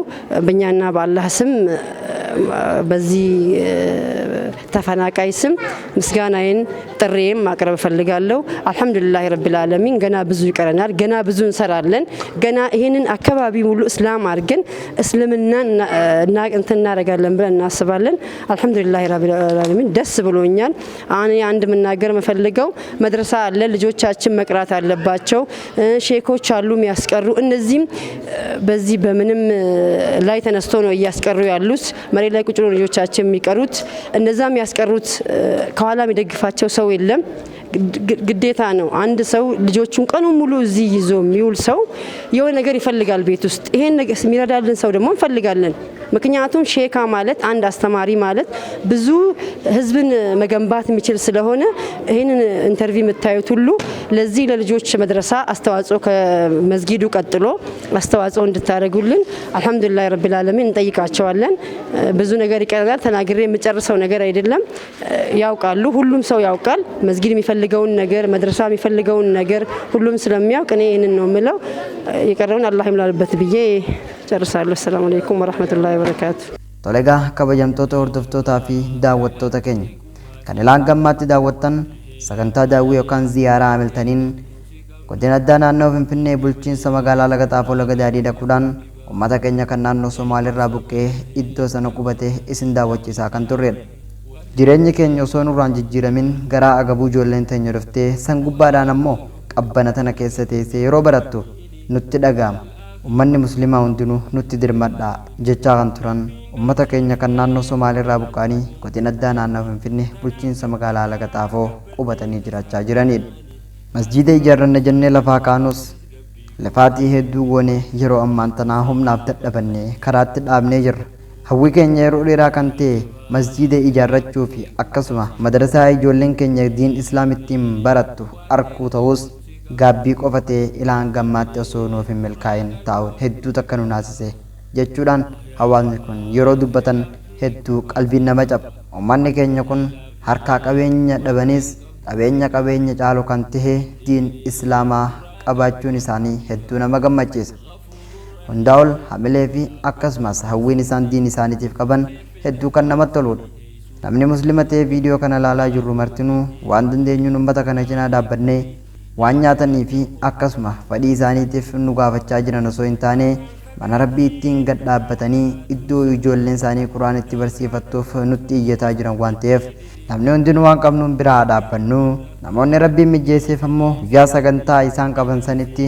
በእኛና በአላህ ስም በዚህ ተፈናቃይ ስም ምስጋናዬን ጥሬም ማቅረብ ፈልጋለሁ። አልহামዱሊላህ ረቢል ዓለሚን ገና ብዙ ይቀረናል። ገና ብዙ እንሰራለን። ገና ይሄንን አካባቢ ሙሉ እስላም አድርገን እስልምናን እናረጋለን ብለን እናስባለን። አልহামዱሊላህ ረቢል ዓለሚን ደስ ብሎኛል። እኔ አንድ መናገር መፈልገው መድረሳ አለ፣ ልጆቻችን መቅራት አለባቸው። ሼኮች አሉ የሚያስቀሩ። እነዚህም በዚህ በምንም ላይ ተነስቶ ነው እያስቀሩ ያሉት። መሬት ላይ ቁጭ ብሎ ልጆቻችን የሚቀሩት እነዛም ያስቀሩት ከኋላ የሚደግፋቸው ሰው የለም። ግዴታ ነው። አንድ ሰው ልጆቹን ቀኑ ሙሉ እዚህ ይዞ የሚውል ሰው የሆነ ነገር ይፈልጋል ቤት ውስጥ። ይሄን ነገር የሚረዳልን ሰው ደግሞ እንፈልጋለን። ምክንያቱም ሼካ ማለት አንድ አስተማሪ ማለት ብዙ ህዝብን መገንባት የሚችል ስለሆነ ይህንን ኢንተርቪው የምታዩት ሁሉ ለዚህ ለልጆች መድረሳ አስተዋጽኦ ከመስጊዱ ቀጥሎ አስተዋጽኦ እንድታደርጉልን አልহামዱሊላህ ረቢል ዓለሚን እንጠይቃቸዋለን። ብዙ ነገር ይቀርናል፣ ተናግሬ የምጨርሰው ነገር አይደለም። ያውቃሉ፣ ሁሉም ሰው ያውቃል መስጊድ የሚፈልገውን ነገር መድረሳ የሚፈልገውን ነገር ሁሉም ስለሚያውቅ እኔ ይህንን ነው የምለው። የቀረውን አላህ ይምላልበት ብዬ ጨርሳለሁ። ሰላም አለይኩም ወራህመቱላሂ ወበረካቱ። ቶሌጋ kabajamtoota hordoftootaa fi daawwattoota keenya kan ilaan gammaatti daawwattan sagantaa daawwii yookaan ziyaaraa amiltaniin godina addaa naannoo Finfinnee bulchiinsa magaalaa Laga Xaafoo Laga Daadii dhaquudhaan uummata keenya kan naannoo Somaaliirraa buqqee iddoo sana qubatee isin daawwachiisaa kan turredha. Jireenyi keenya osoo nurraan jijjiiramin garaa agabuu ijoolleen teenya dhuftee san gubbaadhaan ammoo qabbana tana keessa teessee yeroo barattu nutti dhaga'ama. Ummanni muslimaa hundinuu nutti dirmadhaa jechaa kan turan ummata keenya kan naannoo Somaaliirraa buqqaanii godina addaa naannoo Finfinnee bulchiinsa magaalaa Laga Xaafoo qubatanii jiraachaa jiranidha. Masjiida ijaarranna jennee lafaa kaanus lafaatii hedduu goonee yeroo ammaan tanaa humnaaf dadhabannee karaatti dhaabnee jirra. Hawwi keenya yeroo dheeraa kan ta'e masjiida ijaarrachuu fi akkasuma madrasaa ijoolleen keenya diin islaamittiin barattu arkuu ta'us gaabbii qofatee ilaan gammaatti osoo nuuf hin milkaa'in taa'uun hedduu takka nu naasise jechuudhaan hawaasni kun yeroo dubbatan hedduu qalbiin nama caba. Uummanni keenya kun harkaa qabeenya dhabanis qabeenya caalu kan tahe diin islaamaa qabaachuun isaanii hedduu nama gammachiisa. Hundaa ol hamilee fi akkasumas hawwiin isaan diin isaaniitiif qaban hedduu kan namatti toludha. Namni muslima ta'ee viidiyoo kana ilaalaa jirru martinuu waan dandeenyuun uummata kana cinaa dhaabbannee waan nyaatanii fi akkasuma fedhii isaaniitiif nu gaafachaa jiran osoo hin taane mana rabbii ittiin gad dhaabbatanii iddoo ijoolleen isaanii quraan itti barsiifattuuf nutti iyyataa jiran waan ta'eef namni hundinuu waan qabnuun biraa dhaabbannu. Namoonni rabbiin mijeesseef ammoo guyyaa sagantaa isaan qaban sanitti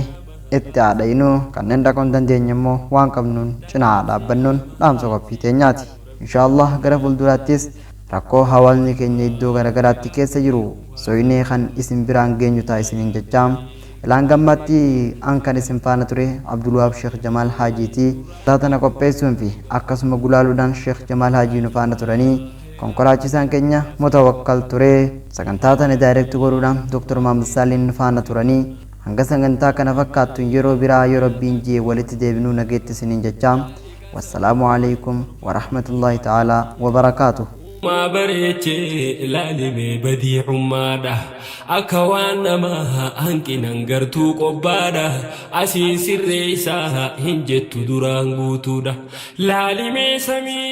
itti haadhayinu kanneen dhaquu hin dandeenye immoo waan qabnuun cinaa dhaabbannuun dhaamsa qophii teenyaati. Inshaallah gara fuulduraattis rakkoo hawaasni keenya iddoo garagaraatti keessa jiru soyinee kan isin biraan geenyu ta'a isiniin jechaa ilaan gammaatti an kan isin faana ture Abdulwahaab Sheekh Jamaal Haajiiti. Taatana qopheessuun fi akkasuma gulaaluudhaan Sheekh Jamaal Haajii nu faana turanii konkolaachisaan keenya Mutawakkal ture. Sagantaa tana daayirekti godhuudhaan Dr. Muhammad Saaliin nu faana turanii hanga sagantaa kana fakkaattu yeroo biraa yoo rabbiin jee walitti deebinuu nageetti isiniin jechaa wassalaamu alaikum warahmatullaahi ta'aalaa wabarakaatuh. ما بريتي لالمي بديع مادا أكوان ما أنكي ننغرتو قبادا أسيسي الرئيسا هنجت دران بوتودا لالمي سمي